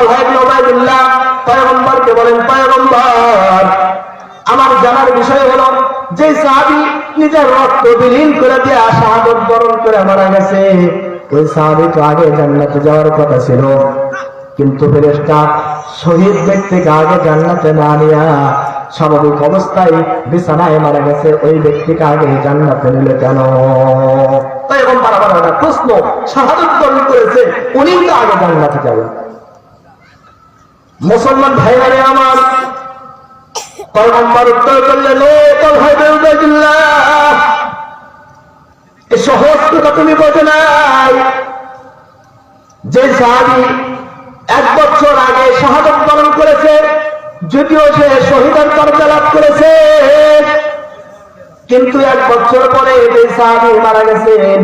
তালহা ইবনে Ubaidullah পয়গম্বরকে বলেন, পয়গম্বর, আমার জানার বিষয় হলো যে সাহাবী নিজের রক্ত বিলীন করে দিয়ে শাহাদাত বরণ করে মারা গেছে, ওই সাহাবী তো আগে জান্নাতে যাওয়ার কথা ছিল, কিন্তু ফেরেশতা শহীদ ব্যক্তিকে আগে জান্নাতে না নিয়া স্বাভাবিক অবস্থায় বিছানায় মারা গেছে, ওই ব্যক্তিকে আগে জান্নাতে নিলে কেন? পয়গম্বর আবার একটা প্রশ্ন, শাহাদাত বরণ করেছে উনি তো আগে জান্নাতে যাবেন। মুসলমান ভাইরা আমার, পয়গম্বর উত্তর করলেন, ও তালহা ইবনে উবাইদুল্লাহ, এই সহজ কথা তুমি বোঝো নাই। যে সাহাবী 1 বছর আগে শাহাদাত বরণ করেছে, যদিও সে শহীদের দরজা লাভ করেছে, কিন্তু 1 বছর পরে যে সাহাবী মারা গেছেন,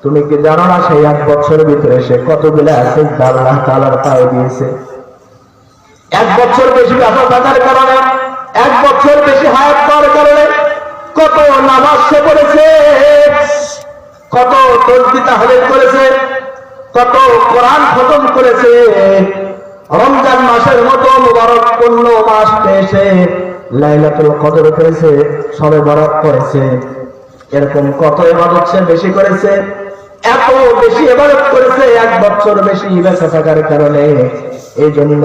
তুমি কি জানো না সেই 1 বছরের ভিতরে সে কতগুলা সিজদা আল্লাহ তাআলার পায়ে দিয়েছে? 1 বছর বেশি ব্যবধানের কারণে, 1 বছর বেশি হায়াত পাওয়ার কারণে কত নামাজ সে পড়েছে, কত তাসবিহ তাহলিল করেছে, কত কোরআন খতম করেছে, রমজান মাসের মতো মুবারক পূর্ণ মাস পেয়েছে, লাইলাতুল কদর পেয়েছে, শবে বরাত করেছে, এরকম কত ইবাদত সে বেশি করেছে, এত বেশি ইবাদত করেছে 1 বছর বেশি বেঁচে থাকার কারণে। এই জন্য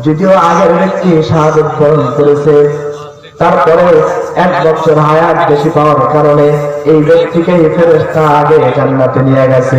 যদিও আগের ব্যক্তি শাহাদাত বরণ করেছে, তারপরে 1 বছর হায়াত বেশি পাওয়ার কারণে এই ব্যক্তিকে ফেরেশতা আগে জান্নাতে নিয়ে গেছে।